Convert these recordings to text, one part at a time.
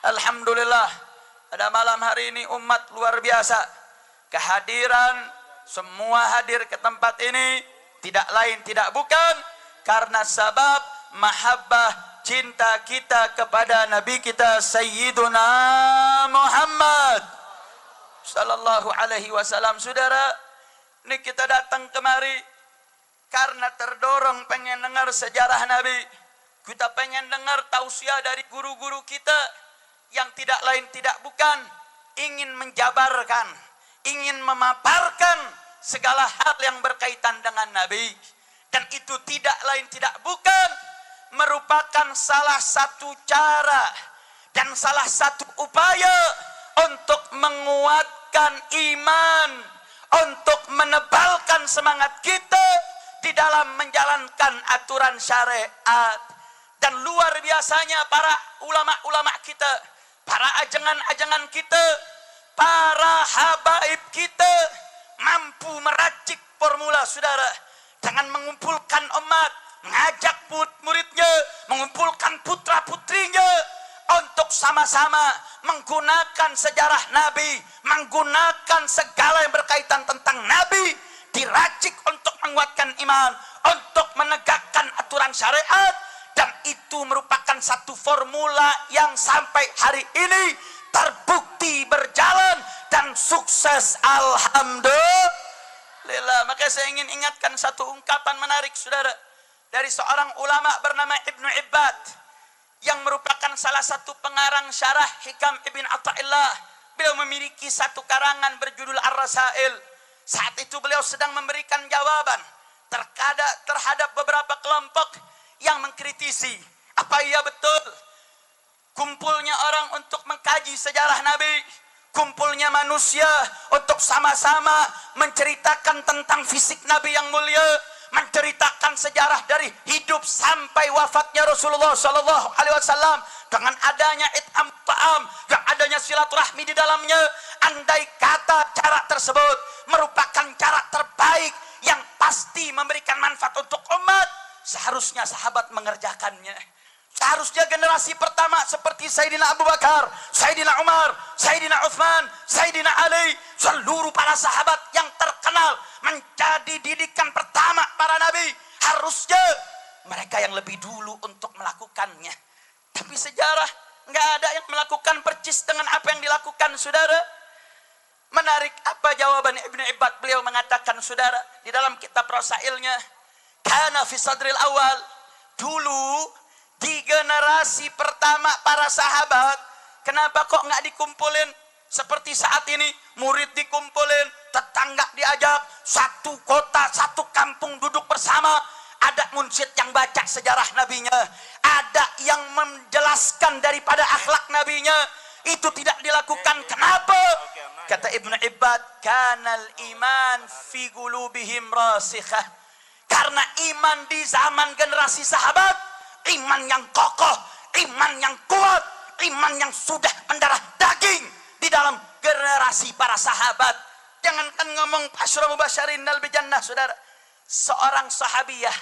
Alhamdulillah, pada malam hari ini umat luar biasa. Kehadiran semua hadir ke tempat ini tidak lain tidak bukan karena sebab mahabbah cinta kita kepada Nabi kita Sayyiduna Muhammad sallallahu alaihi wasallam. Saudara, ini kita datang kemari karena terdorong pengen dengar sejarah Nabi. Kita pengen dengar tausiah dari guru-guru kita yang tidak lain tidak bukan ingin menjabarkan, ingin memaparkan segala hal yang berkaitan dengan Nabi. Dan itu tidak lain tidak bukan merupakan salah satu cara dan salah satu upaya untuk menguatkan iman, untuk menebalkan semangat kita di dalam menjalankan aturan syariat. Dan luar biasanya para ulama-ulama kita, para ajengan-ajengan kita, para habaib kita mampu meracik formula, saudara, dengan mengumpulkan umat, mengajak murid-muridnya, mengumpulkan putra-putrinya untuk sama-sama menggunakan sejarah Nabi, menggunakan segala yang berkaitan tentang Nabi, diracik untuk menguatkan iman, untuk menegakkan aturan syariat. Dan itu merupakan satu formula yang sampai hari ini terbukti berjalan dan sukses, alhamdulillah. Maka saya ingin ingatkan satu ungkapan menarik, saudara, dari seorang ulama bernama Ibnu Ibbad yang merupakan salah satu pengarang syarah Hikam Ibn Athaillah. Beliau memiliki satu karangan berjudul Ar-Rasail. Saat itu beliau sedang memberikan jawaban terhadap beberapa kelompok yang mengkritisi apa iya betul kumpulnya orang untuk mengkaji sejarah Nabi, kumpulnya manusia untuk sama-sama menceritakan tentang fisik Nabi yang mulia, menceritakan sejarah dari hidup sampai wafatnya Rasulullah Sallallahu Alaihi Wasallam dengan adanya it'am ta'am, yang adanya silaturahmi di dalamnya. Andai kata cara tersebut merupakan cara terbaik yang pasti memberikan manfaat untuk umat, seharusnya sahabat mengerjakannya. Seharusnya generasi pertama seperti Sayyidina Abu Bakar, Sayyidina Umar, Sayyidina Uthman, Sayyidina Ali, seluruh para sahabat yang terkenal menjadi didikan pertama para nabi, harusnya mereka yang lebih dulu untuk melakukannya. Tapi sejarah nggak ada yang melakukan percis dengan apa yang dilakukan, saudara. Menarik apa jawaban Ibnu Ibbad. Beliau mengatakan, saudara, di dalam kitab Rasailnya, kana fi sadril awal, dulu di generasi pertama para sahabat, kenapa kok nggak dikumpulin seperti saat ini? Murid dikumpulin, tetangga diajak, satu kota, satu kampung duduk bersama. Ada munsyid yang baca sejarah nabinya, ada yang menjelaskan daripada akhlak nabinya. Itu tidak dilakukan. Kenapa? Kata Ibnu Ibbad, kanal iman fi qulubihim rasikhah. Karena iman di zaman generasi sahabat, iman yang kokoh, iman yang kuat, iman yang sudah mendarah daging di dalam generasi para sahabat. Jangankan ngomong asyra mubasysyirin bil jannah, saudara. Seorang sahabiyah,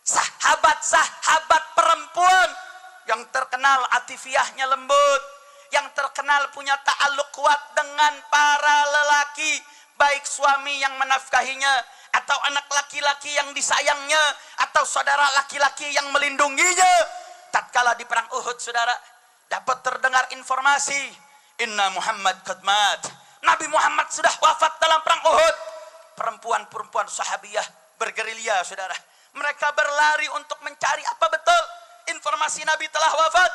sahabat perempuan yang terkenal atifiyahnya lembut, yang terkenal punya ta'alluq kuat dengan para lelaki, baik suami yang menafkahinya, atau anak laki-laki yang disayangnya, atau saudara laki-laki yang melindunginya. Tatkala di perang Uhud, saudara, dapat terdengar informasi, inna Muhammad qad mat, Nabi Muhammad sudah wafat dalam perang Uhud. Perempuan-perempuan sahabiyah bergerilya, saudara. Mereka berlari untuk mencari apa betul informasi Nabi telah wafat.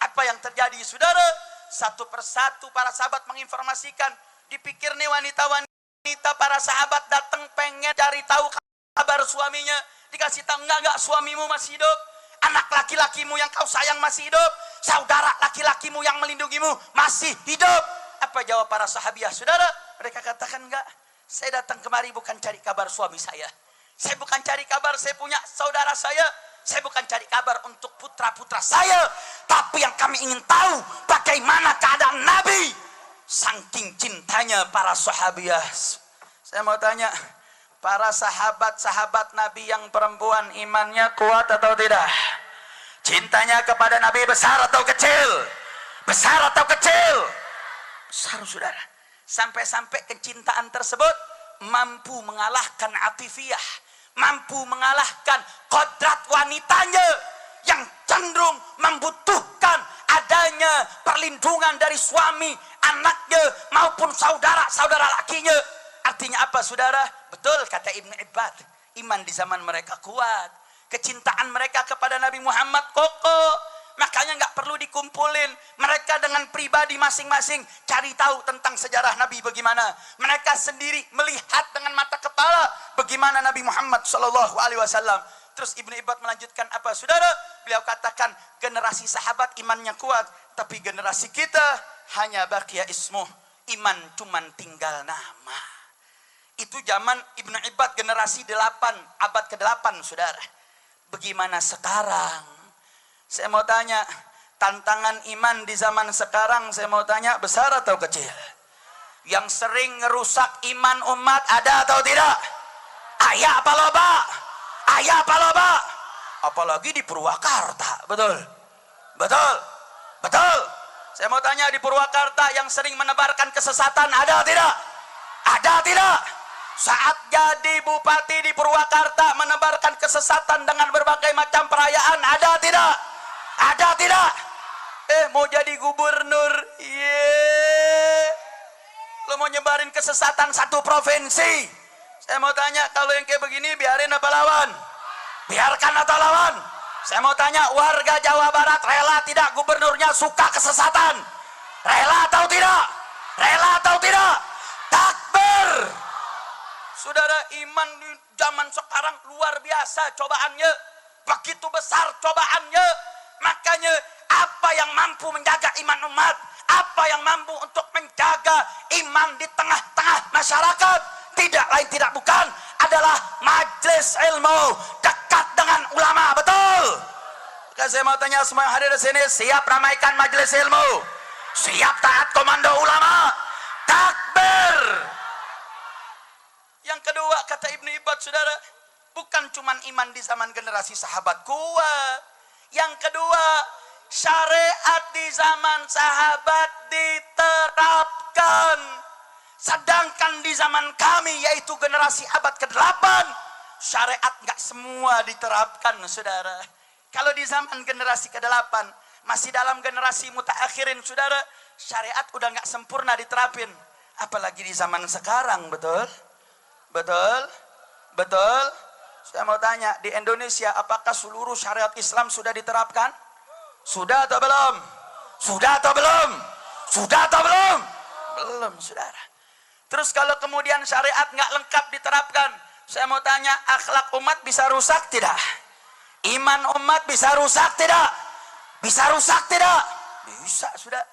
Apa yang terjadi, saudara? Satu persatu para sahabat menginformasikan. Dipikir nih wanita-wanita para sahabat datang pengen cari tahu kabar suaminya. Dikasih tahu, enggak, suamimu masih hidup. Anak laki-lakimu yang kau sayang masih hidup. Saudara laki-lakimu yang melindungimu masih hidup. Apa jawab para sahabiah, saudara? Mereka katakan, enggak, saya datang kemari bukan cari kabar suami saya. Saya bukan cari kabar saya punya saudara saya. Saya bukan cari kabar untuk putra-putra saya. Tapi yang kami ingin tahu, bagaimana keadaan Nabi. Saking cintanya para sahabiah. Saya mau tanya, para sahabat-sahabat Nabi yang perempuan imannya kuat atau tidak? Cintanya kepada Nabi besar atau kecil? Besar atau kecil? Besar, saudara. Sampai-sampai kecintaan tersebut mampu mengalahkan atifiyah, mampu mengalahkan kodrat wanitanya yang cenderung membutuhkan adanya perlindungan dari suami, anaknya maupun saudara-saudara lakinya. Artinya apa, saudara? Betul kata Ibnu Ibbad, iman di zaman mereka kuat, kecintaan mereka kepada Nabi Muhammad kokoh. Makanya nggak perlu dikumpulin. Mereka dengan pribadi masing-masing cari tahu tentang sejarah Nabi bagaimana. Mereka sendiri melihat dengan mata kepala bagaimana Nabi Muhammad Shallallahu Alaihi Wasallam. Terus Ibnu Ibbad melanjutkan apa, saudara? Beliau katakan generasi sahabat imannya kuat, tapi generasi kita hanya baqiya ismuh, iman cuman tinggal nama. Itu zaman Ibnu Ibbad generasi 8, abad ke-8, saudara. Bagaimana sekarang? Saya mau tanya, tantangan iman di zaman sekarang, saya mau tanya, besar atau kecil? Yang sering ngerusak iman umat ada atau tidak? Ayah apa loba? Ayah apa loba? Apalagi di Purwakarta, betul? Betul? Betul? Saya mau tanya, di Purwakarta yang sering menebarkan kesesatan ada atau tidak? Ada tidak? Saat jadi bupati di Purwakarta menebarkan kesesatan dengan berbagai macam perayaan ada tidak? Ada tidak? Mau jadi gubernur, lo mau nyebarin kesesatan satu provinsi. Saya mau tanya, kalau yang kayak begini biarin apa lawan? Biarkan atau lawan? Saya mau tanya, warga Jawa Barat rela tidak gubernurnya suka kesesatan? Rela atau tidak? Rela atau tidak? Takbir! Saudara, iman di zaman sekarang luar biasa cobaannya. Begitu besar cobaannya. Makanya apa yang mampu menjaga iman umat, apa yang mampu untuk menjaga iman di tengah-tengah masyarakat, tidak lain tidak bukan adalah majelis ilmu, dekat dengan ulama, betul? Maka saya mau tanya semua yang hadir di sini, siap ramaikan majelis ilmu? Siap taat komando ulama? Takbir! Yang kedua kata Ibnu Ibbad, saudara, bukan cuman iman di zaman generasi sahabat kuat. Yang kedua, syariat di zaman sahabat diterapkan. Sedangkan di zaman kami, yaitu generasi abad ke-8, syariat nggak semua diterapkan, saudara. Kalau di zaman generasi ke-8, masih dalam generasi mutaakhirin, saudara, syariat udah nggak sempurna diterapin. Apalagi di zaman sekarang, betul? Betul? Betul? Saya mau tanya, di Indonesia apakah seluruh syariat Islam sudah diterapkan? Sudah atau belum? Sudah atau belum? Sudah atau belum? Belum, saudara. Terus kalau kemudian syariat nggak lengkap diterapkan, saya mau tanya, akhlak umat bisa rusak tidak? Iman umat bisa rusak tidak? Bisa rusak tidak? Bisa, saudara.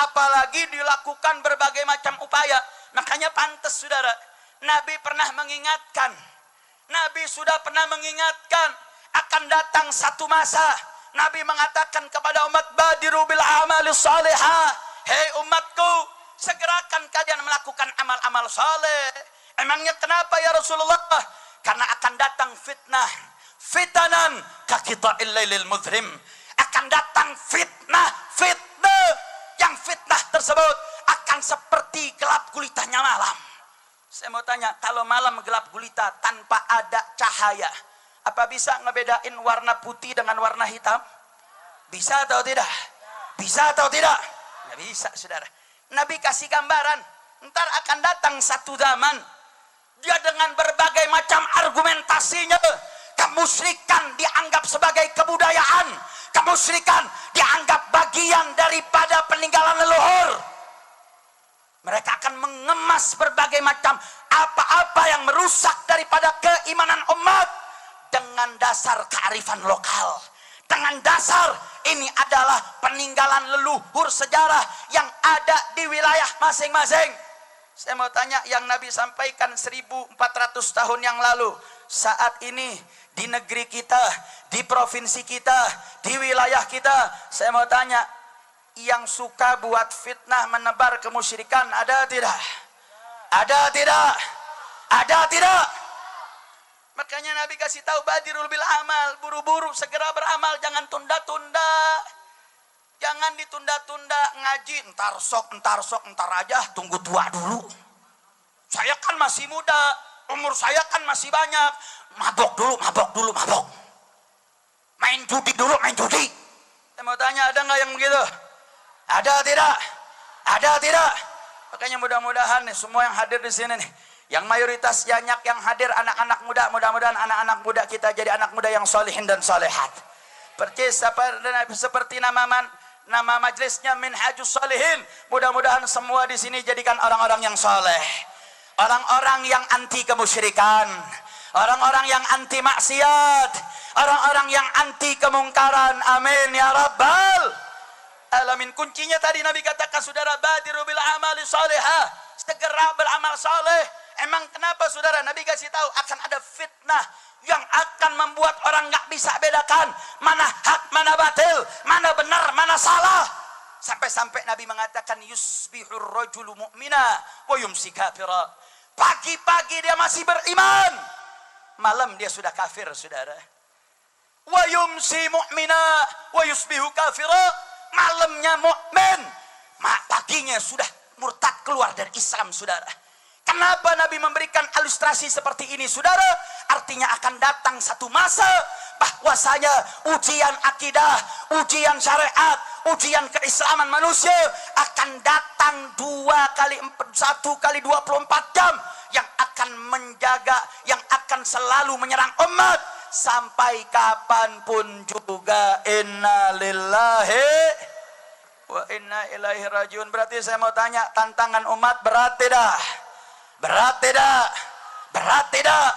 Apalagi dilakukan berbagai macam upaya. Makanya pantas, saudara, Nabi pernah mengingatkan, Nabi sudah pernah mengingatkan akan datang satu masa. Nabi mengatakan kepada umat, badiru bil amali salihah. Hei umatku, segerakan kalian melakukan amal-amal saleh. Emangnya kenapa ya Rasulullah? Karena akan datang fitnah. Fitanan kakita'il lailil mudhrim. Akan datang fitnah. Yang fitnah tersebut akan seperti gelap gulitanya malam. Saya mau tanya, kalau malam gelap gulita tanpa ada cahaya, apa bisa ngebedain warna putih dengan warna hitam? Bisa atau tidak? Bisa atau tidak? Nggak bisa, saudara. Nabi kasih gambaran, ntar akan datang satu zaman, dia dengan berbagai macam argumentasinya, kemusyrikan dianggap sebagai kebudayaan, kemusyrikan dianggap bagian daripada peninggalan leluhur. Mereka akan mengemas berbagai macam apa-apa yang merusak daripada keimanan umat dengan dasar kearifan lokal. Dengan dasar ini adalah peninggalan leluhur sejarah yang ada di wilayah masing-masing. Saya mau tanya, yang Nabi sampaikan 1400 tahun yang lalu, saat ini di negeri kita, di provinsi kita, di wilayah kita, saya mau tanya, yang suka buat fitnah menebar kemusyrikan ada tidak? Ada tidak? Ada tidak? Makanya Nabi kasih tahu badirul bil amal, buru-buru segera beramal, jangan tunda-tunda. Jangan ditunda-tunda ngaji, entar sok, entar aja, tunggu tua dulu. Saya kan masih muda, umur saya kan masih banyak. Mabok dulu. Main judi dulu, main judi. Saya mau tanya, ada nggak yang begitu? Ada tidak? Ada tidak? Makanya mudah-mudahan nih semua yang hadir di sini nih, yang mayoritas banyak yang hadir anak-anak muda, mudah-mudahan anak-anak muda kita jadi anak muda yang solihin dan solehat. Percis seperti nama majelisnya Minhajus Solihin. Mudah-mudahan semua di sini jadikan orang-orang yang soleh, orang-orang yang anti kemusyrikan, orang-orang yang anti maksiat, orang-orang yang anti kemungkaran. Amin ya rabbal alamin. Kuncinya tadi Nabi katakan, saudara, badiru bil amali salihah, segera beramal saleh. Emang kenapa saudara? Nabi kasih tahu akan ada fitnah yang akan membuat orang nggak bisa bedakan mana hak, mana batil, mana benar, mana salah. Sampai-sampai Nabi mengatakan, yusbihur rajulu mu'mina wa yumsi kafira. Pagi-pagi dia masih beriman, malam dia sudah kafir, saudara. Wa yumsi mu'mina wa yusbihu kafira. Malamnya mukmin, paginya sudah murtad, keluar dari Islam, saudara. Kenapa Nabi memberikan ilustrasi seperti ini, saudara? Artinya akan datang satu masa bahwasanya ujian akidah, ujian syariat, ujian keislaman manusia akan datang 1 kali 24 jam yang akan menjaga, yang akan selalu menyerang umat sampai kapanpun juga. Inna lillahi wa inna ilaihi rajiun. Berarti saya mau tanya, tantangan umat berat tidak? Berat tidak? Berat tidak?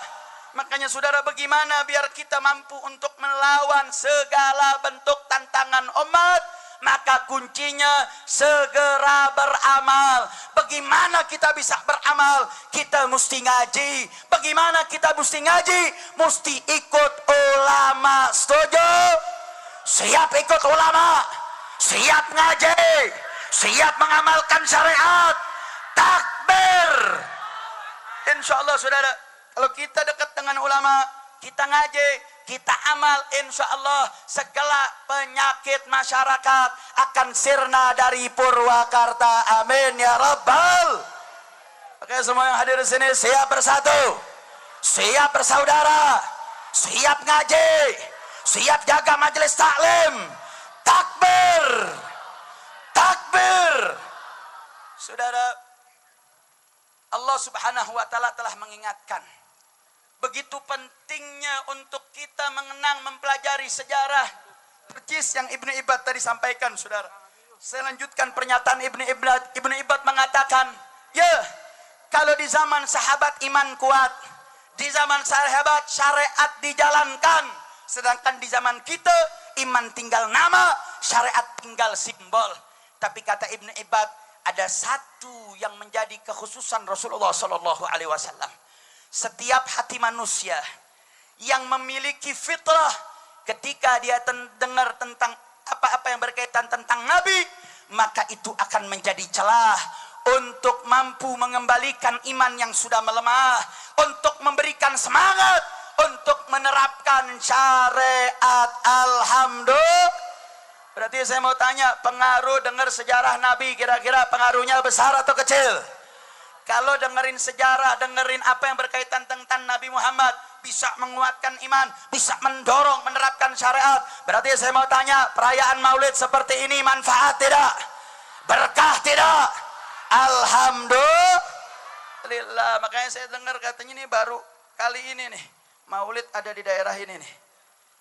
Makanya saudara, bagaimana biar kita mampu untuk melawan segala bentuk tantangan umat? Maka kuncinya segera beramal. Bagaimana kita bisa beramal? Kita mesti ngaji. Bagaimana kita mesti ngaji? Mesti ikut ulama. Setuju? Siap ikut ulama, siap ngaji, siap mengamalkan syariat. Takbir. Insya Allah saudara, kalau kita dekat dengan ulama, kita ngaji, kita amal, insya Allah segala penyakit masyarakat akan sirna dari Purwakarta. Amin ya rabbal. Oke, semua yang hadir di sini siap bersatu, siap bersaudara, siap ngaji, siap jaga majelis taklim. Takbir, takbir. Saudara, Allah subhanahu wa ta'ala telah mengingatkan begitu pentingnya untuk kita mengenang, mempelajari sejarah. Percis yang Ibnu Ibad tadi sampaikan, saudara. Saya lanjutkan pernyataan Ibnu Ibad. Ibnu Ibad mengatakan, ya, kalau di zaman sahabat iman kuat, di zaman sahabat syariat dijalankan, sedangkan di zaman kita iman tinggal nama, syariat tinggal simbol. Tapi kata Ibnu Ibad, ada satu yang menjadi kekhususan Rasulullah Sallallahu Alaihi Wasallam. Setiap hati manusia yang memiliki fitrah, ketika dia dengar tentang apa-apa yang berkaitan tentang Nabi, maka itu akan menjadi celah untuk mampu mengembalikan iman yang sudah melemah, untuk memberikan semangat, untuk menerapkan syariat. Alhamdulillah. Berarti saya mau tanya, pengaruh dengar sejarah Nabi kira-kira pengaruhnya besar atau kecil? Kalau dengerin sejarah, dengerin apa yang berkaitan tentang Nabi Muhammad, bisa menguatkan iman, bisa mendorong menerapkan syariat. Berarti saya mau tanya, perayaan Maulid seperti ini manfaat tidak? Berkah tidak? Alhamdulillah. Makanya saya dengar katanya ini baru kali ini nih Maulid ada di daerah ini nih,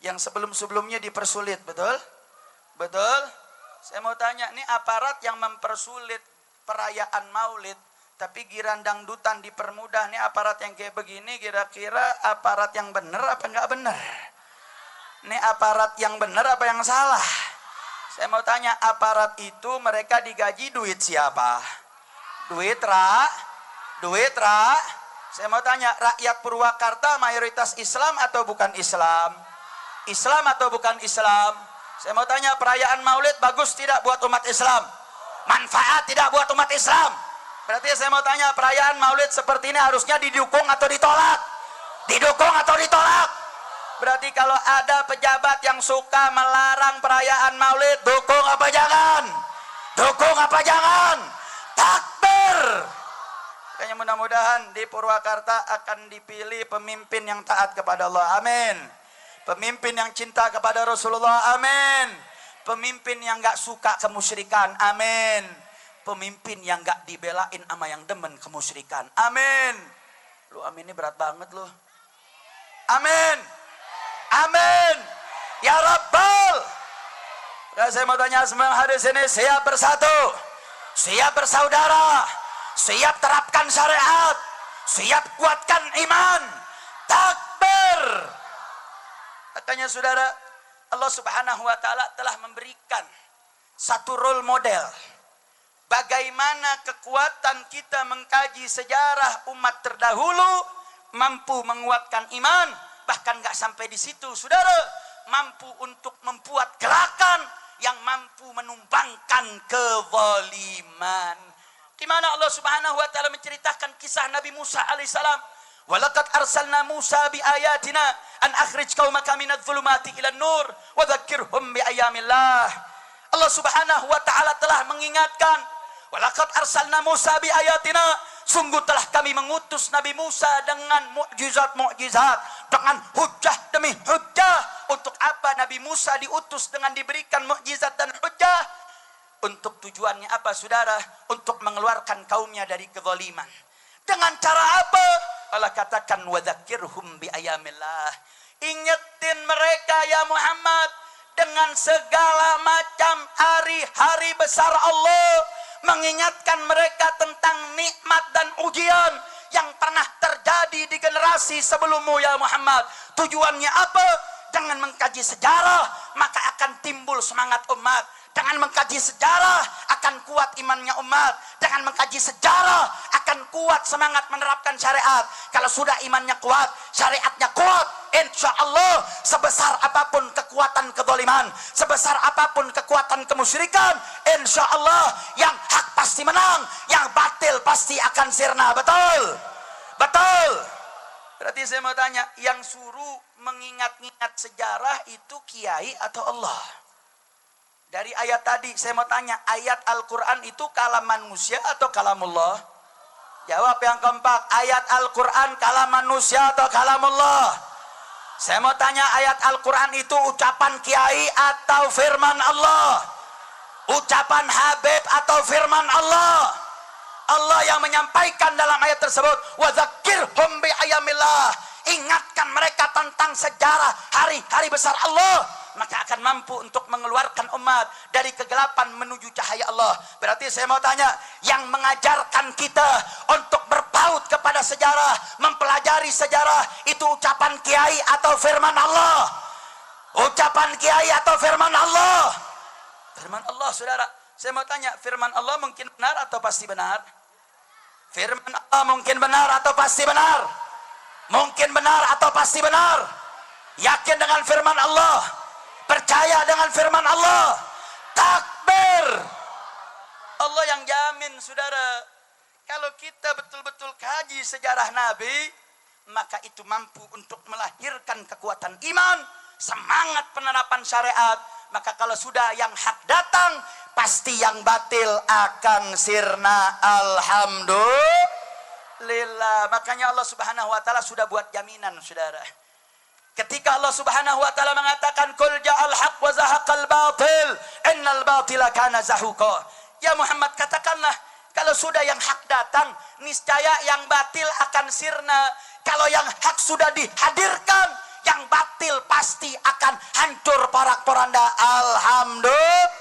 yang sebelum-sebelumnya dipersulit. Betul? Betul? Saya mau tanya, ini aparat yang mempersulit perayaan Maulid, tapi giran dangdutan dipermudah. Nih aparat yang kayak begini kira-kira aparat yang benar apa enggak benar? Nih aparat yang benar apa yang salah? Saya mau tanya, aparat itu mereka digaji duit siapa? Duit ra? Saya mau tanya, rakyat Purwakarta mayoritas Islam atau bukan Islam? Islam atau bukan Islam? Saya mau tanya, perayaan Maulid bagus tidak buat umat Islam? Manfaat tidak buat umat Islam? Berarti saya mau tanya, perayaan Maulid seperti ini harusnya didukung atau ditolak? Didukung atau ditolak? Berarti kalau ada pejabat yang suka melarang perayaan Maulid, dukung apa jangan? Dukung apa jangan? Takbir. Kayaknya mudah-mudahan di Purwakarta akan dipilih pemimpin yang taat kepada Allah. Amin. Pemimpin yang cinta kepada Rasulullah. Amin. Pemimpin yang gak suka kemusyrikan. Amin. Pemimpin yang gak dibelain sama yang demen kemusyrikan. Amin. Lu amin ini berat banget lu. Amin. Amin. Ya Rabbal. Saya mau tanya semua yang hadir sini, siap bersatu, siap bersaudara, siap terapkan syariat, siap kuatkan iman. Takbir. Katanya saudara, Allah Subhanahu wa taala telah memberikan satu role model bagaimana kekuatan kita mengkaji sejarah umat terdahulu mampu menguatkan iman. Bahkan gak sampai di situ saudara, mampu untuk membuat gerakan yang mampu menumbangkan kezaliman. Di mana Allah Subhanahu wa taala menceritakan kisah Nabi Musa alaihissalam. Walaqad arsalna Musa bi ayatina an akhrij qaumaka minadh dhulumati ilan nur wa dzakkirhum bi ayyamillah. Allah Subhanahu wa taala telah mengingatkan, walaqad arsalna Musa bi ayatina, sungguh telah kami mengutus Nabi Musa dengan mukjizat-mukjizat, dengan hujah demi hujah. Untuk apa Nabi Musa diutus dengan diberikan mukjizat dan hujah? Untuk tujuannya apa saudara? Untuk mengeluarkan kaumnya dari kezaliman. Dengan cara apa? Allah katakan wadzakirhum bi ayamillah. Ingetin mereka ya Muhammad dengan segala macam hari-hari besar Allah. Mengingatkan mereka tentang nikmat dan ujian yang pernah terjadi di generasi sebelummu ya Muhammad. Tujuannya apa? Dengan mengkaji sejarah maka akan timbul semangat umat. Dengan mengkaji sejarah akan kuat imannya umat. Dengan mengkaji sejarah akan kuat semangat menerapkan syariat. Kalau sudah imannya kuat, syariatnya kuat, insya Allah sebesar apapun kekuatan kezaliman, sebesar apapun kekuatan kemusyrikan, insya Allah yang hak pasti menang, yang batil pasti akan sirna. Betul? Betul? Berarti saya mau tanya, yang suruh mengingat-ingat sejarah itu kiai atau Allah? Dari ayat tadi saya mau tanya, ayat Al-Quran itu kalam manusia atau kalamullah? Jawab yang keempat, ayat Al-Quran kalam manusia atau kalamullah? Saya mau tanya, ayat Al-Quran itu ucapan kiai atau firman Allah? Ucapan Habib atau firman Allah? Allah yang menyampaikan dalam ayat tersebut, wa dzakirhum bi ayamillah. Ingatkan mereka tentang sejarah hari-hari besar Allah, maka akan mampu untuk mengeluarkan umat dari kegelapan menuju cahaya Allah. Berarti saya mau tanya, yang mengajarkan kita untuk berpaut kepada sejarah, mempelajari sejarah, itu ucapan kiai atau firman Allah? Ucapan kiai atau firman Allah? Firman Allah saudara. Saya mau tanya, firman Allah mungkin benar atau pasti benar? Firman Allah mungkin benar atau pasti benar? Mungkin benar atau pasti benar? Yakin dengan firman Allah? Percaya dengan firman Allah? Takbir. Allah yang jamin saudara, kalau kita betul-betul kaji sejarah Nabi, maka itu mampu untuk melahirkan kekuatan iman, semangat penerapan syariat. Maka kalau sudah yang hak datang, pasti yang batil akan sirna. Alhamdulillah. Makanya Allah Subhanahu wa taala sudah buat jaminan saudara. Ketika Allah Subhanahu wa taala mengatakan qul ja'al haq wa zahaqal batil innal batila kana zahuqa. Ya Muhammad, katakanlah kalau sudah yang hak datang, niscaya yang batil akan sirna. Kalau yang hak sudah dihadirkan, yang batil pasti akan hancur porak-poranda. Alhamdulillah.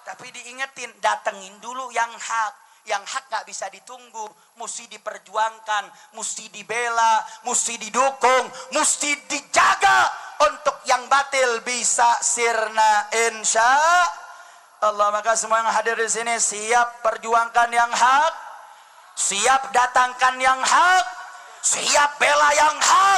Tapi diingetin, datengin dulu yang hak. Yang hak gak bisa ditunggu, mesti diperjuangkan, mesti dibela, mesti didukung, mesti dijaga untuk yang batil bisa sirna insya Allah. Maka semua yang hadir di sini siap perjuangkan yang hak, siap datangkan yang hak, siap bela yang hak.